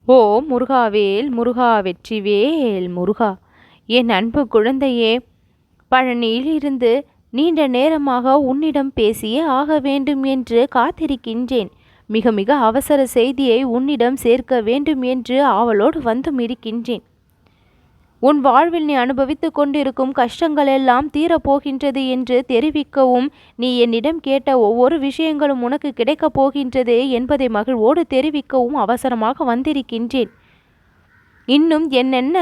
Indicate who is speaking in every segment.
Speaker 1: ஓ முருகாவேல் முருகா வெற்றிவேல் முருகா! என் அன்பு குழந்தையே, பழனியிலிருந்து நீண்ட நேரமாக உன்னிடம் பேசியே ஆக வேண்டும் என்று காத்திருக்கின்றேன். மிக மிக அவசர செய்தியை உன்னிடம் சேர்க்க வேண்டும் என்று ஆவலோடு வந்தும் இருக்கின்றேன். உன் வாழ்வில் நீ அனுபவித்துக் கொண்டிருக்கும் கஷ்டங்கள் எல்லாம் தீரப்போகின்றது என்று தெரிவிக்கவும், நீ என்னிடம் கேட்ட ஒவ்வொரு விஷயங்களும் உனக்கு கிடைக்கப் போகின்றது என்பதை மகிழ்வோடு தெரிவிக்கவும் அவசரமாக வந்திருக்கின்றேன். இன்னும் என்னென்ன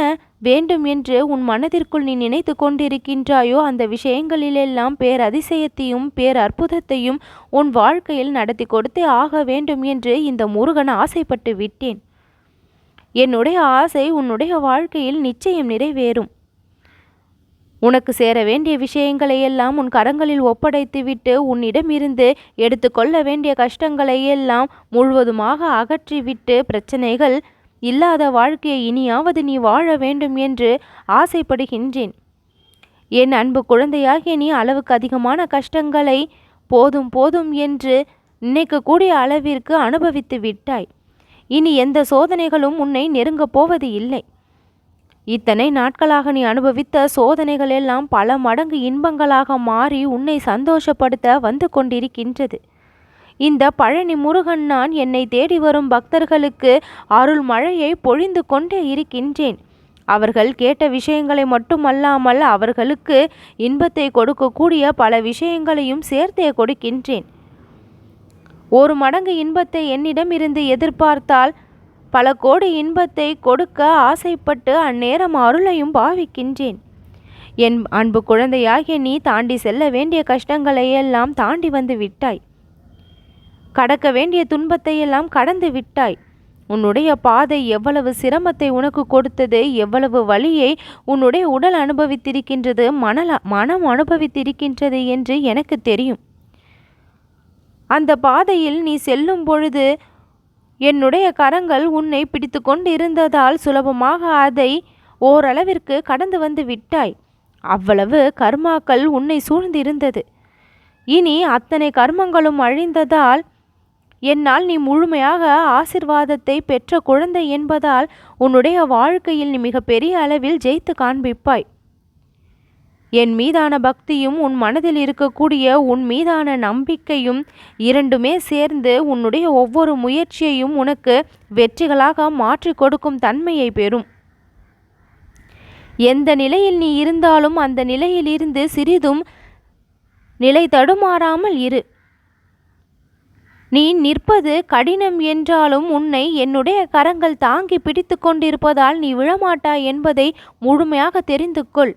Speaker 1: வேண்டும் என்று உன் மனதிற்குள் நீ நினைத்து கொண்டிருக்கின்றாயோ அந்த விஷயங்களிலெல்லாம் பேரதிசயத்தையும் பேரற்புதத்தையும் உன் வாழ்க்கையில் நடத்தி கொடுத்தே ஆக வேண்டும் என்று இந்த முருகன் ஆசைப்பட்டு விட்டேன். என்னுடைய ஆசை உன்னுடைய வாழ்க்கையில் நிச்சயம் நிறைவேறும். உனக்கு சேர வேண்டிய விஷயங்களை எல்லாம் உன் கரங்களில் ஒப்படைத்துவிட்டு உன்னிடமிருந்து எடுத்துக்கொள்ள வேண்டிய கஷ்டங்களை எல்லாம் முழுவதுமாக அகற்றிவிட்டு பிரச்சனைகள் இல்லாத வாழ்க்கையை இனியாவது நீ வாழ வேண்டும் என்று ஆசைப்படுகின்றேன். என் அன்பு குழந்தையாகிய நீ அளவுக்கு அதிகமான கஷ்டங்களை போதும் போதும் என்று நினைக்கக்கூடிய அளவிற்கு அனுபவித்து விட்டாய். இனி எந்த சோதனைகளும் உன்னை நெருங்கப் போவது இல்லை. இத்தனை நாட்களாக நீ அனுபவித்த சோதனைகள் எல்லாம் பல மடங்கு இன்பங்களாக மாறி உன்னை சந்தோஷப்படுத்த வந்து கொண்டிருக்கின்றது. இந்த பழனி முருகன் நான் என்னை தேடி வரும் பக்தர்களுக்கு அருள் மழையை பொழிந்து கொண்டே இருக்கின்றேன். அவர்கள் கேட்ட விஷயங்களை மட்டுமல்லாமல் அவர்களுக்கு இன்பத்தை கொடுக்கக்கூடிய பல விஷயங்களையும் சேர்த்தே கொடுக்கின்றேன். ஒரு மடங்கு இன்பத்தை என்னிடம் இருந்து எதிர்பார்த்தால் பல கோடி இன்பத்தை கொடுக்க ஆசைப்பட்டு அந்நேரம் அருளையும் பாவிக்கின்றேன். என் அன்பு குழந்தையாகிய நீ தாண்டி செல்ல வேண்டிய கஷ்டங்களை எல்லாம் தாண்டி வந்து விட்டாய். கடக்க வேண்டிய துன்பத்தை எல்லாம் கடந்து விட்டாய். உன்னுடைய பாதை எவ்வளவு சிரமத்தை உனக்கு கொடுத்தது, எவ்வளவு வலியை உன்னுடைய உடல் அனுபவித்திருக்கின்றது, மனம் அனுபவித்திருக்கின்றது என்று எனக்கு தெரியும். அந்த பாதையில் நீ செல்லும் பொழுது என்னுடைய கரங்கள் உன்னை பிடித்து கொண்டு இருந்ததால் சுலபமாக அதை ஓரளவிற்கு கடந்து வந்து விட்டாய். அவ்வளவு கர்மாக்கள் உன்னை சூழ்ந்திருந்தது. இனி அத்தனை கர்மங்களும் அழிந்ததால் என்னால் நீ முழுமையாக ஆசிர்வாதத்தை பெற்ற குழந்தை என்பதால் உன்னுடைய வாழ்க்கையில் நீ மிகப்பெரிய அளவில் ஜெயித்து காண்பிப்பாய். என் மீதான பக்தியும் உன் மனதில் இருக்கக்கூடிய உன் மீதான நம்பிக்கையும் இரண்டுமே சேர்ந்து உன்னுடைய ஒவ்வொரு முயற்சியையும் உனக்கு வெற்றிகளாக மாற்றி கொடுக்கும் தன்மையை பெறும். எந்த நிலையில் நீ இருந்தாலும் அந்த நிலையில் இருந்து சிறிதும் நிலை தடுமாறாமல் இரு. நீ நிற்பது கடினம் என்றாலும் உன்னை என்னுடைய கரங்கள் தாங்கி பிடித்து கொண்டிருப்பதால் நீ விழமாட்டாய் என்பதை முழுமையாக தெரிந்து கொள்.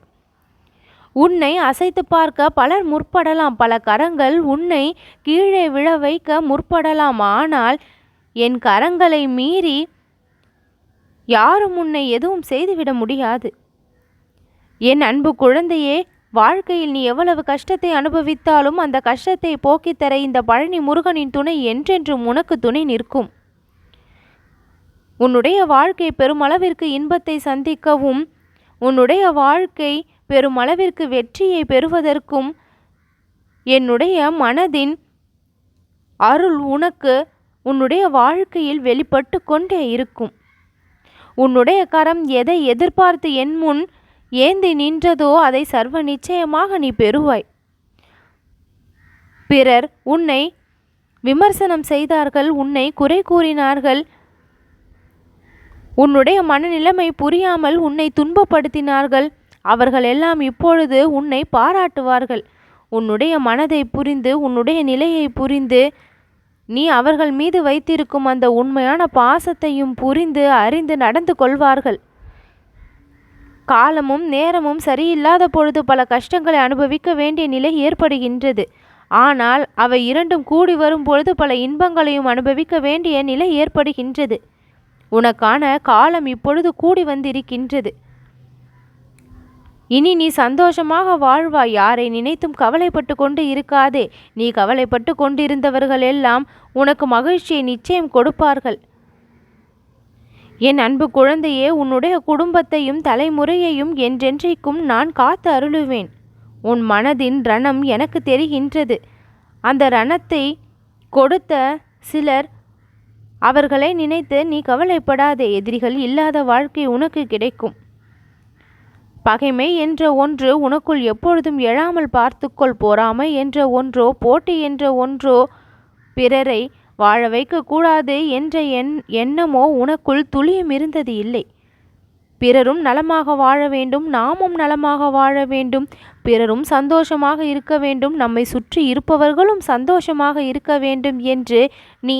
Speaker 1: உன்னை அசைத்து பார்க்க பலர் முற்படலாம், பல கரங்கள் உன்னை கீழே விழ வைக்க முற்படலாம். ஆனால் என் கரங்களை மீறி யாரும் உன்னை எதுவும் செய்துவிட முடியாது. என் அன்பு குழந்தையே, வாழ்க்கையில் நீ எவ்வளவு கஷ்டத்தை அனுபவித்தாலும் அந்த கஷ்டத்தை போக்கித்தர இந்த பழனி முருகனின் துணை என்றென்றும் உனக்கு துணை நிற்கும். உன்னுடைய வாழ்க்கை பெருமளவிற்கு இன்பத்தை சந்திக்கவும் உன்னுடைய வாழ்க்கை பெருமளவிற்கு வெற்றியை பெறுவதற்கும் என்னுடைய மனதின் அருள் உனக்கு உன்னுடைய வாழ்க்கையில் வெளிப்பட்டு கொண்டே இருக்கும். உன்னுடைய கரம் எதை எதிர்பார்த்து என் முன் ஏந்தி நின்றதோ அதை சர்வ நிச்சயமாக நீ பெறுவாய். பிறர் உன்னை விமர்சனம் செய்தார்கள், உன்னை குறை கூறினார்கள், உன்னுடைய மனநிலைமை புரியாமல் உன்னை துன்பப்படுத்தினார்கள். அவர்கள் எல்லாம் இப்பொழுது உன்னை பாராட்டுவார்கள். உன்னுடைய மனதை புரிந்து உன்னுடைய நிலையை புரிந்து நீ அவர்கள் மீது வைத்திருக்கும் அந்த உண்மையான பாசத்தையும் புரிந்து அறிந்து நடந்து கொள்வார்கள். காலமும் நேரமும் சரியில்லாத பொழுது பல கஷ்டங்களை அனுபவிக்க வேண்டிய நிலை ஏற்படுகின்றது. ஆனால் அவை இரண்டும் கூடி வரும் பொழுது பல இன்பங்களையும் அனுபவிக்க வேண்டிய நிலை ஏற்படுகின்றது. உனக்கான காலம் இப்பொழுது கூடி வந்திருக்கின்றது. இனி நீ சந்தோஷமாக வாழ்வாய். யாரை நினைத்தும் கவலைப்பட்டு கொண்டு இருக்காதே. நீ கவலைப்பட்டு கொண்டிருந்தவர்கள் எல்லாம் உனக்கு மகிழ்ச்சியை நிச்சயம் கொடுப்பார்கள். என் அன்பு குழந்தையே, உன்னுடைய குடும்பத்தையும் தலைமுறையையும் என்றென்றைக்கும் நான் காத்து அருளுவேன். உன் மனதின் ரணம் எனக்கு தெரிகின்றது. அந்த ரணத்தை கொடுத்த சிலர் அவர்களை நினைத்து நீ கவலைப்படாதே. எதிரிகள் இல்லாத வாழ்க்கை உனக்கு கிடைக்கும். பகைமை என்ற ஒன்று உனக்குள் எப்பொழுதும் எழாமல் பார்த்துக்கொள். பொறாமை என்ற ஒன்றோ போட்டி என்ற ஒன்றோ பிறரை வாழ வைக்கக்கூடாது என்ற எண்ணமோ உனக்குள் துளியும் இருந்தது இல்லை. பிறரும் நலமாக வாழ வேண்டும், நாமும் நலமாக வாழ வேண்டும், பிறரும் சந்தோஷமாக இருக்க வேண்டும், நம்மை சுற்றி இருப்பவர்களும் சந்தோஷமாக இருக்க வேண்டும் என்று நீ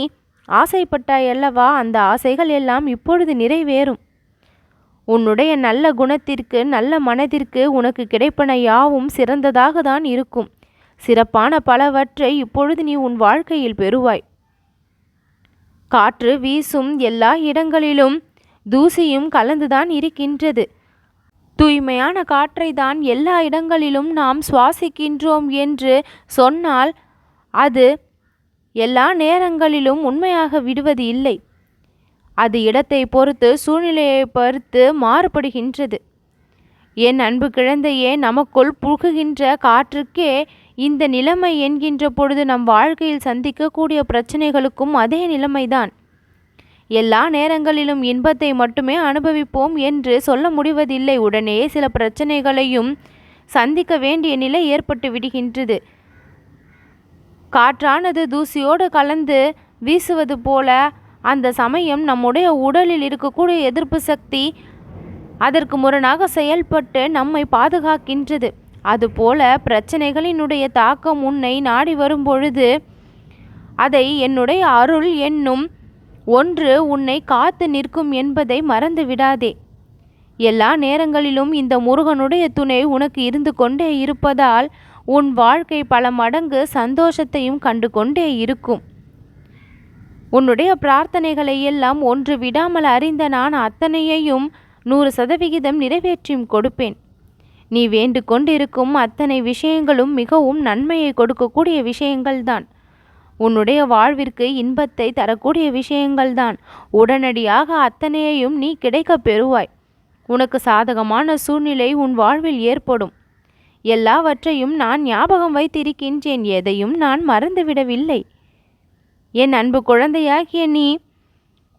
Speaker 1: ஆசைப்பட்டாயல்லவா? அந்த ஆசைகள் எல்லாம் இப்பொழுது நிறைவேறும். உன்னுடைய நல்ல குணத்திற்கு, நல்ல மனதிற்கு உனக்கு கிடைப்பன யாவும் சிறந்ததாக தான் இருக்கும். சிறப்பான பலவற்றை இப்பொழுது நீ உன் வாழ்க்கையில் பெறுவாய். காற்று வீசும் எல்லா இடங்களிலும் தூசியும் கலந்துதான் இருக்கின்றது. தூய்மையான காற்றை தான் எல்லா இடங்களிலும் நாம் சுவாசிக்கின்றோம் என்று சொன்னால் அது எல்லா நேரங்களிலும் உண்மையாக விடுவது இல்லை. அது இடத்தை பொறுத்து, சூழ்நிலையை பொறுத்து மாறுபடுகின்றது. என் அன்பு குழந்தையே, நமக்குள் புகுகின்ற காற்றுக்கே இந்த நிலைமை என்கின்ற பொழுது நம் வாழ்க்கையில் சந்திக்கக்கூடிய பிரச்சனைகளுக்கும் அதே நிலைமைதான். எல்லா நேரங்களிலும் இன்பத்தை மட்டுமே அனுபவிப்போம் என்று சொல்ல முடிவதில்லை. உடனே சில பிரச்சனைகளையும் சந்திக்க வேண்டிய நிலை ஏற்பட்டு விடுகின்றது. காற்றானது தூசியோடு கலந்து வீசுவது போல அந்த சமயம் நம்முடைய உடலில் இருக்கக்கூடிய எதிர்ப்பு சக்தி அதற்கு முரணாக செயல்பட்டு நம்மை பாதுகாக்கின்றது. அதுபோல பிரச்சனைகளினுடைய தாக்கம் உன்னை நாடி வரும் பொழுது அதை என்னுடைய அருள் என்னும் ஒன்று உன்னை காத்து நிற்கும் என்பதை மறந்து விடாதே. எல்லா நேரங்களிலும் இந்த முருகனுடைய துணை உனக்கு இருந்து கொண்டே இருப்பதால் உன் வாழ்க்கை பல மடங்கு சந்தோஷத்தையும் கண்டு கொண்டே இருக்கும். உன்னுடைய பிரார்த்தனைகளை எல்லாம் ஒன்று விடாமல் அறிந்த நான் அத்தனையையும் 100% நிறைவேற்றியும் கொடுப்பேன். நீ வேண்டு கொண்டிருக்கும் அத்தனை விஷயங்களும் மிகவும் நன்மையை கொடுக்கக்கூடிய விஷயங்கள்தான். உன்னுடைய வாழ்விற்கு இன்பத்தை தரக்கூடிய விஷயங்கள்தான். உடனடியாக அத்தனையையும் நீ கிடைக்க பெறுவாய். உனக்கு சாதகமான சூழ்நிலை உன் வாழ்வில் ஏற்படும். எல்லாவற்றையும் நான் ஞாபகம் வைத்திருக்கின்றேன். எதையும் நான் மறந்துவிடவில்லை. என் அன்பு குழந்தையாகிய நீ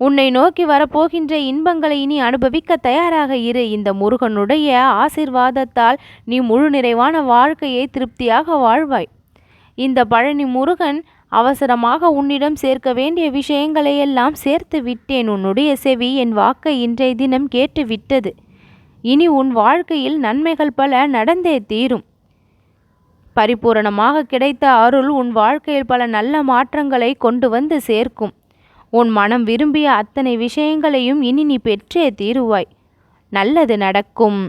Speaker 1: உன்னை நோக்கி வரப்போகின்ற இன்பங்களை இனி அனுபவிக்க தயாராக இரு. இந்த முருகனுடைய ஆசீர்வாதத்தால் நீ முழு நிறைவான வாழ்க்கையை திருப்தியாக வாழ்வாய். இந்த பழனி முருகன் அவசரமாக உன்னிடம் சேர்க்க வேண்டிய விஷயங்களை எல்லாம் சேர்த்து விட்டேன். உன்னுடைய செவி என் வாக்கை இன்றைய தினம் கேட்டு விட்டது. இனி உன் வாழ்க்கையில் நன்மைகள் பல நடந்தே தீரும். பரிபூரணமாக கிடைத்த அருள் உன் வாழ்க்கையில் பல நல்ல மாற்றங்களை கொண்டு வந்து சேர்க்கும். உன் மனம் விரும்பிய அத்தனை விஷயங்களையும் இனி நீ பெற்றே தீருவாய். நல்லது நடக்கும்.